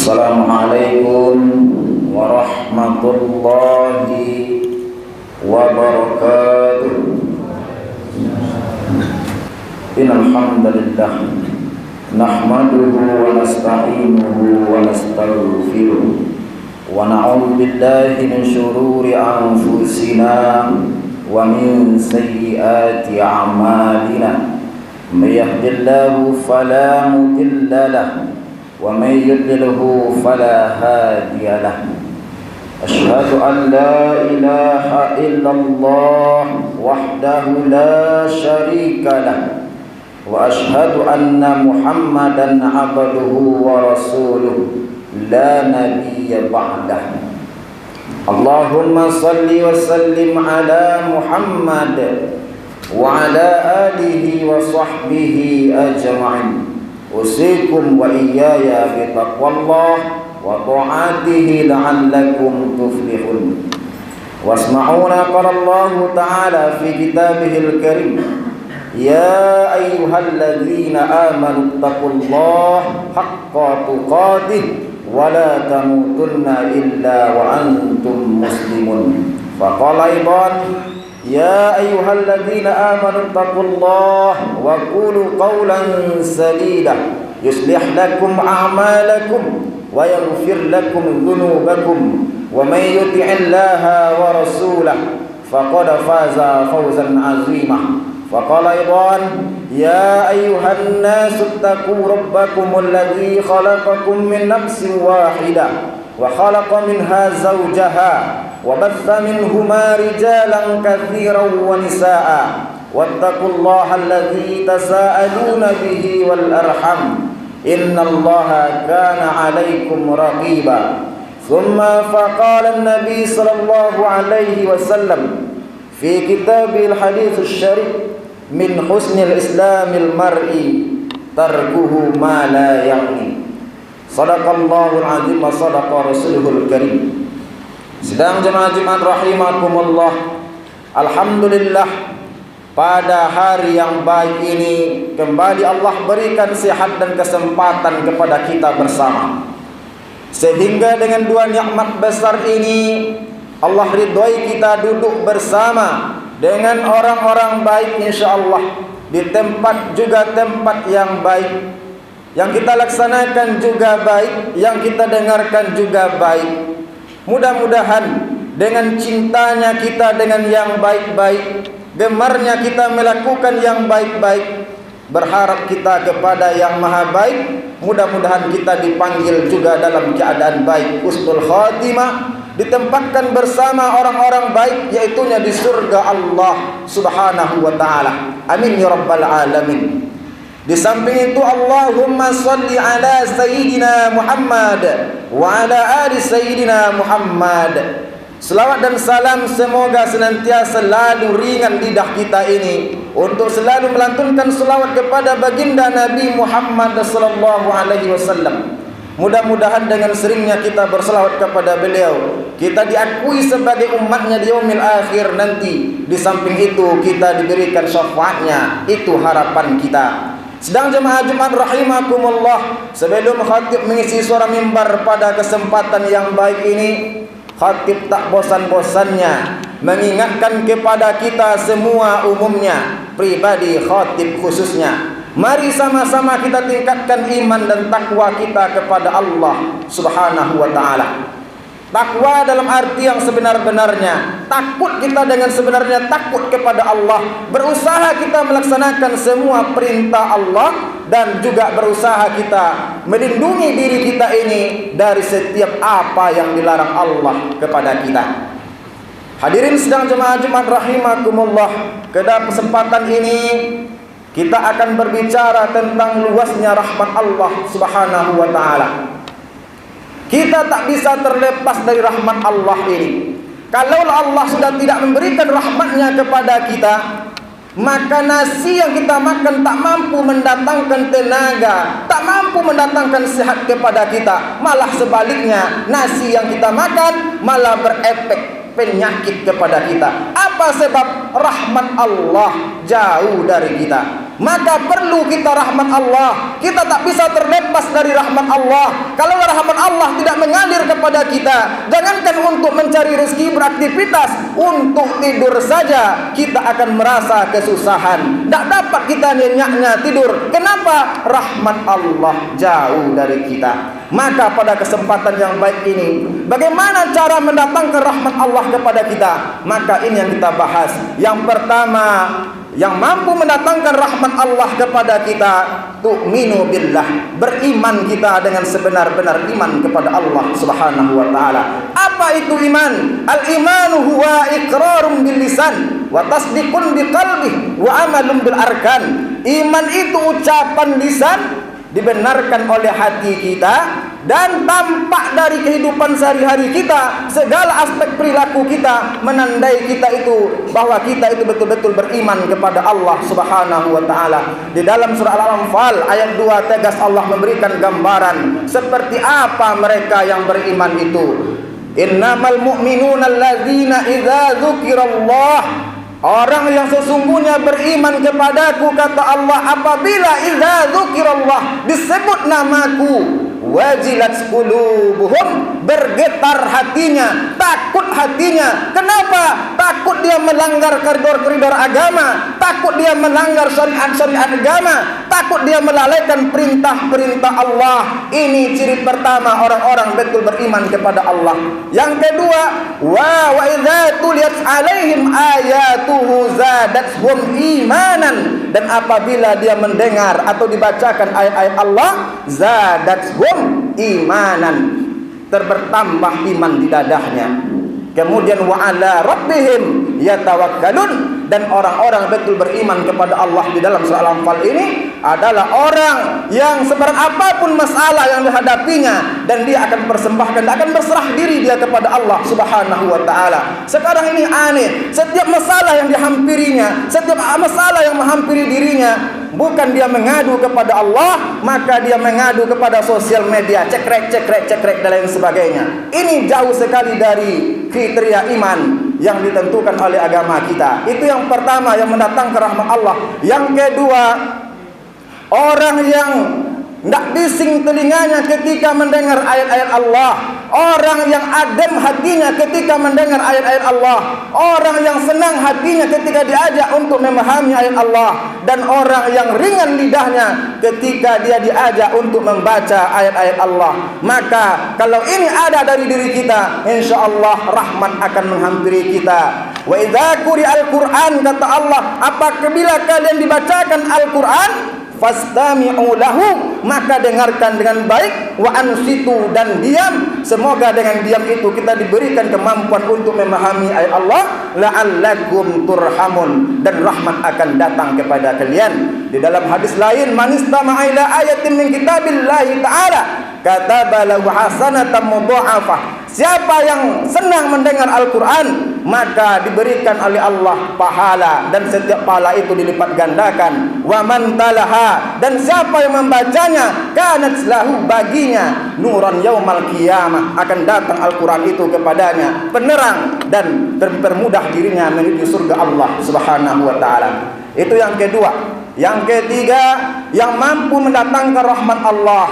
Assalamualaikum warahmatullahi wabarakatuh. Innal hamdalillah nahmaduhu wa nasta'inuhu wa nastaghfiruh wa na'udzu billahi min shururi anfusina wa min sayyiati a'malina. May yahdihillahu fala mudilla lahu wa may yudlilhu fala hadiya lahu. Asyhadu an la ilaha illallah wahdahu la syarika lahu wa asyhadu anna Muhammadan abduhu wa rasuluh la nabiyya ba'dah. Allahumma salli wa sallim ala Muhammad wa ala alihi wa sahbihi ajma'in. Usikum wa iyaya bi taqwallah wa ta'atihi la'allakum tuflihun. Wasma'una qala Allah ta'ala fi kitabihil karim, ya ayyuhalladzina amanu taqullaha haqqa tuqatih wa la tamutunna illa wa antum muslimun. Faqala aidan, ya ayyuhalladzina amanu taqullaha wa qulu qawlan sadida yuslih lakum a'malakum wa yaghfir lakum dhunubakum wa may yuti'illaha wa rasulahu faqad faza fawzan 'azima. Faqala aidan, ya ayyuhan nasu taqu rabbakum alladzi khalaqakum min nafsin wahidah wa khalaqa minha zawjaha wa batha minhuma rijalan katsiran wa nisaa wattaqullaha alladzi tasaaluna bihi wal arham innallaha kana 'alaikum raqiba. Thumma faqala an-nabi sallallahu alaihi wasallam fi kitabil hadits syarif, min husnil islamil mar'i tarkuhu ma la ya'ni. Sadaqallahul azim wa sadaqa rasuluhul karim. Sedang jemaah Jumat rahimakumullah, alhamdulillah, pada hari yang baik ini kembali Allah berikan sehat dan kesempatan kepada kita bersama, sehingga dengan dua nikmat besar ini Allah ridhoi kita duduk bersama dengan orang-orang baik insyaallah, di tempat juga tempat yang baik, yang kita laksanakan juga baik, yang kita dengarkan juga baik. Mudah-mudahan dengan cintanya kita dengan yang baik-baik, gemarnya kita melakukan yang baik-baik, berharap kita kepada yang maha baik, mudah-mudahan kita dipanggil juga dalam keadaan baik, husnul khatimah, ditempatkan bersama orang-orang baik, yaitunya di surga Allah subhanahu wa ta'ala. Amin ya rabbal alamin. Di samping itu, Allahumma salli ala Sayyidina Muhammad wa ala ali Sayyidina Muhammad. Selawat dan salam semoga senantiasa selalu ringan lidah kita ini untuk selalu melantunkan selawat kepada baginda Nabi Muhammad sallallahu alaihi wasallam. Mudah-mudahan dengan seringnya kita berselawat kepada beliau, kita diakui sebagai umatnya di yaumil akhir nanti. Di samping itu kita diberikan syafaatnya, itu harapan kita. Sedang jemaah Jumat rahimakumullah, sebelum khatib mengisi suara mimbar pada kesempatan yang baik ini, khatib tak bosan-bosannya mengingatkan kepada kita semua umumnya, pribadi khatib khususnya, mari sama-sama kita tingkatkan iman dan takwa kita kepada Allah subhanahu wa ta'ala. Takwa dalam arti yang sebenar-benarnya, takut kita dengan sebenarnya takut kepada Allah, berusaha kita melaksanakan semua perintah Allah, dan juga berusaha kita melindungi diri kita ini dari setiap apa yang dilarang Allah kepada kita. Hadirin sedang jemaah Jumat rahimakumullah, ke dalam kesempatan ini kita akan berbicara tentang luasnya rahmat Allah subhanahu wa ta'ala. Kita tak bisa terlepas dari rahmat Allah ini. Kalau Allah sudah tidak memberikan rahmatnya kepada kita, maka nasi yang kita makan tak mampu mendatangkan tenaga, tak mampu mendatangkan sehat kepada kita. Malah sebaliknya, nasi yang kita makan malah berefek penyakit kepada kita. Apa sebab? Rahmat Allah jauh dari kita. maka perlu kita rahmat Allah. Kita tak bisa terlepas dari rahmat Allah. Kalau rahmat Allah tidak mengalir kepada kita, jangankan untuk mencari rezeki beraktivitas, untuk tidur saja kita akan merasa kesusahan. Tak dapat kita nyenyaknya tidur. Kenapa? Rahmat Allah jauh dari kita. Maka pada kesempatan yang baik ini, bagaimana cara mendatangkan rahmat Allah kepada kita? Maka ini yang kita bahas. Yang pertama, yang mampu mendatangkan rahmat Allah kepada kita, tu'minu billah, beriman kita dengan sebenar-benar iman kepada Allah Subhanahu wa taala. Apa itu iman? Al-imanu huwa iqrarun bil lisan wa tasdiqun bi qalbi wa amalun bil arkan. Iman itu ucapan lisan, dibenarkan oleh hati kita, dan tampak dari kehidupan sehari-hari kita, segala aspek perilaku kita menandai kita itu bahwa kita itu betul-betul beriman kepada Allah Subhanahu wa taala. Di dalam surah Al-Anfal ayat 2 tegas Allah memberikan gambaran seperti apa mereka yang beriman itu. Innamal mu'minuna alladzina idza dzukirallah, orang yang sesungguhnya beriman kepadaku, kata Allah, apabila idza dzukirallah, disebut namaku, wajilat qulubuhum, bergetar hatinya, takut hatinya. Kenapa? Takut dia melanggar koridor-koridor agama, takut dia melanggar syariat-syariat agama, takut dia melalaikan perintah-perintah Allah. Ini ciri pertama orang-orang betul beriman kepada Allah. Yang kedua, wa idza tuliyat alaihim ayatuhu zadatuhum imanan, dan apabila dia mendengar atau dibacakan ayat-ayat Allah, zadatuhum imanan, bertambah iman di dadahnya. Kemudian wa ala rabbihim yatawakkalun, dan orang-orang betul beriman kepada Allah di dalam surah Al-Anfal ini adalah orang yang seberat apapun masalah yang dihadapinya, dan dia akan persembahkan, akan berserah diri dia kepada Allah Subhanahu wa taala. Sekarang ini aneh, setiap masalah yang dihampirinya, setiap masalah yang menghampiri dirinya, bukan dia mengadu kepada Allah, maka dia mengadu kepada sosial media, cekrek dan lain sebagainya. Ini jauh sekali dari kriteria iman yang ditentukan oleh agama kita. Itu yang pertama yang mendatangkan rahmat Allah. Yang kedua, orang yang tidak bising telinganya ketika mendengar ayat-ayat Allah, orang yang adem hatinya ketika mendengar ayat-ayat Allah, orang yang senang hatinya ketika diajak untuk memahami ayat Allah, dan orang yang ringan lidahnya ketika dia diajak untuk membaca ayat-ayat Allah. Maka kalau ini ada dari diri kita, insyaallah rahmat akan menghampiri kita. Wa idza quri'al Qur'an, kata Allah, apabila kalian dibacakan Al-Qur'an, fastami'u lahu, maka dengarkan dengan baik, wa ansitu, dan diam. Semoga dengan diam itu kita diberikan kemampuan untuk memahami ayat Allah, la'allakum turhamun, dan rahmat akan datang kepada kalian. Di dalam hadis lain, man istama'a ila ayatin min kitabillahi ta'ala kataba lahu hasanatan mudha'afah. Siapa yang senang mendengar Al-Quran, maka diberikan oleh Allah pahala, dan setiap pahala itu dilipat gandakan. Wa man talaha, dan siapa yang membacanya, kanat lahu, baginya nuran yaumal qiyamah, akan datang Al-Quran itu kepadanya penerang, dan terpermudah dirinya menuju surga Allah Subhanahu wa taala. Itu yang kedua. Yang ketiga, yang mampu mendatangkan rahmat Allah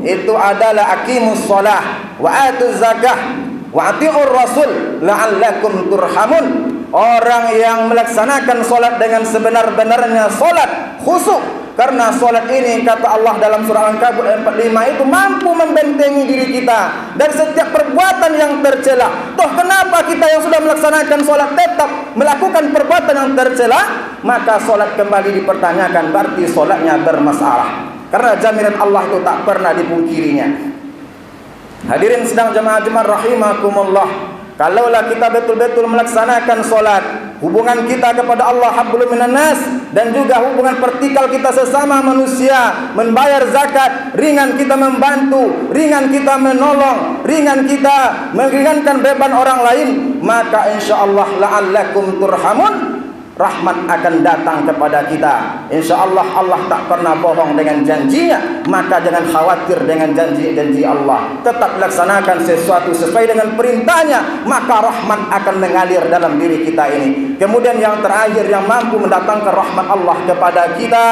itu adalah aqimus shalah wa atuz zakah wa atiur rasul la'allakum turhamun. Orang yang melaksanakan solat dengan sebenar-benarnya solat khusyuk, karena solat ini, kata Allah dalam surah Al-Ankabut ayat 45, itu mampu membentengi diri kita dari setiap perbuatan yang tercela. Toh kenapa kita yang sudah melaksanakan solat tetap melakukan perbuatan yang tercela? Maka solat kembali dipertanyakan, berarti solatnya bermasalah, karena jaminan Allah itu tak pernah dipungkirinya. Hadirin sedang jemaah-jemaah rahimakumullah, kalaulah kita betul-betul melaksanakan solat, hubungan kita kepada Allah hablum minan nas, dan juga hubungan vertikal kita sesama manusia, membayar zakat, ringan kita membantu, ringan kita menolong, ringan kita meringankan beban orang lain, maka insyaallah la'allakum turhamun, rahmat akan datang kepada kita. Insya Allah, Allah tak pernah bohong dengan janjinya. Maka jangan khawatir dengan janji-janji Allah. Tetap laksanakan sesuatu sesuai dengan perintahnya, maka rahmat akan mengalir dalam diri kita ini. Kemudian yang terakhir yang mampu mendatangkan rahmat Allah kepada kita,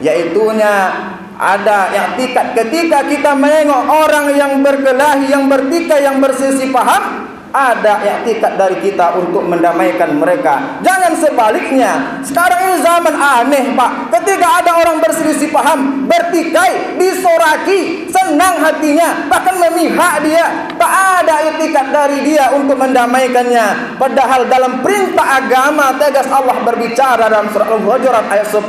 yaitunya ada i'tikad. Ketika kita menengok orang yang berkelahi, yang bertikai, yang berselisih paham, ada i'tikad dari kita untuk mendamaikan mereka. Jangan sebaliknya. Sekarang ini zaman aneh, Pak. Ketika ada orang berselisih paham, bertikai, disoraki, senang hatinya, bahkan memihak dia. Tak ada i'tikad dari dia untuk mendamaikannya. Padahal dalam perintah agama tegas Allah berbicara dalam surah Al-Hujurat ayat 10,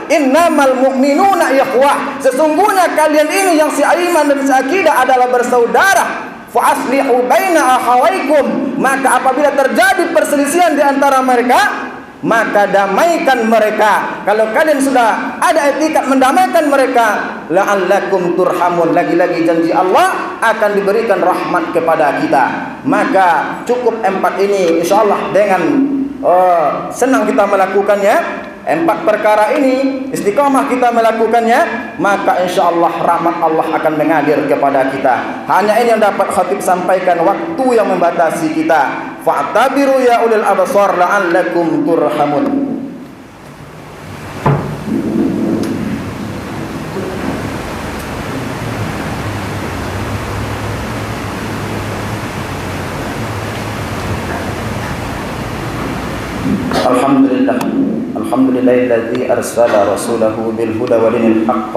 innamal mu'minuna ikhwah. Sesungguhnya kalian ini yang seiman dan seakidah adalah bersaudara. Fa'aslihu baina akhawaikum. Maka apabila terjadi perselisihan di antara mereka, maka damaikan mereka. Kalau kalian sudah ada i'tikad mendamaikan mereka, la'allakum turhamun. Lagi-lagi janji Allah akan diberikan rahmat kepada kita. Maka cukup 4 ini, insyaallah dengan senang kita melakukannya. 4 perkara ini istiqamah kita melakukannya, maka insyaallah rahmat Allah akan mengalir kepada kita. Hanya ini yang dapat khatib sampaikan, waktu yang membatasi kita. Fa'tabiru ya ulil absar la'allakum turhamun. Alhamdulillah. Alhamdulillahilladzi arsala rasulahu bil huda wa dinil haqq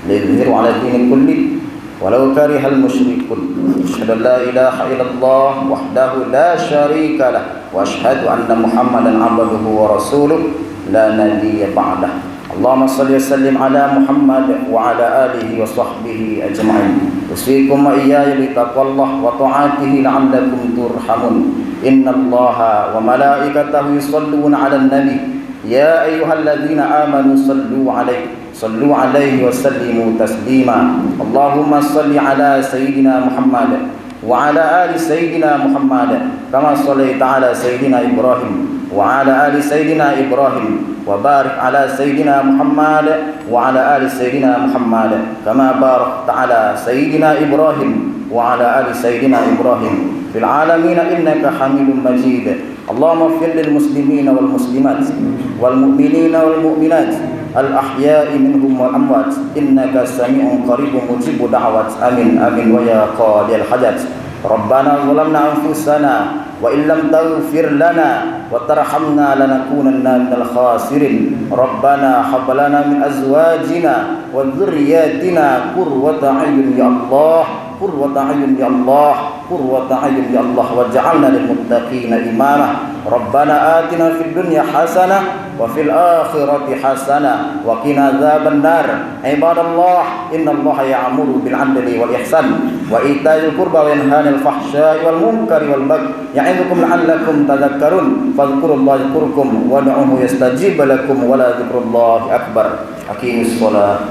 liyudhhirahu 'ala dini kulli walau karihal musyrikun. Asyhadu an la ilaha illallah wahdahu la syarika lah wa asyhadu anna Muhammadan 'abduhu wa rasuluh la nabiyya ba'dah. Allahumma shalli wa sallim ala Muhammad wa ala alihi wa sahbihi ajma'in. Usikum wa iyaya bi taqwallah wa ta'atihi la'allakum turhamun. Innallaha wa malaikatahu yusholluna 'alan nabi. Ya ayyuhalladzina amanu sallu 'alaihi wa sallimu taslima. Allahumma shalli 'ala sayyidina Muhammad wa 'ala ali sayyidina Muhammad kama shallaita 'ala sayyidina Ibrahim wa 'ala ali sayyidina Ibrahim wa barik 'ala sayyidina Muhammad wa 'ala ali sayyidina Muhammad kama barakta 'ala sayyidina Ibrahim wa 'ala ali sayyidina Ibrahim fil 'alamin innaka Hamidum Majid. Allahumma ighfir lil muslimina wal muslimat wal mu'minina wal mu'minat al ahya'i minhum wal amwat innaka sami'un qaribun mujibud da'wat. Amin amin wa ya qadiyal hajat. Rabbana zalamna anfusana wa illam taghfir lana wa tarhamna lanakunanna minal khasirin. Rabbana hab lana min azwajina wa dhurriyyatina qurrata a'yun ya Allah, qurrata a'yun ya Allah, qurrata a'yun ya Allah, waj'alna lil muttaqina imama. Rabbana atina fid dunya hasanah wa fil akhirati hasanah wa qina adzaban nar. Ibadallah, innallaha ya'muru bil 'adli wal ihsan wa ita'il qurba wa yanha 'anil fahsya'i wal munkari wal baghi ya'idukum la'allakum tadhakkarun. Fadhkurullaha yadhkurkum wad'uuhu yastajib lakum wa la dzikrullahi akbar. Aqimus shalah.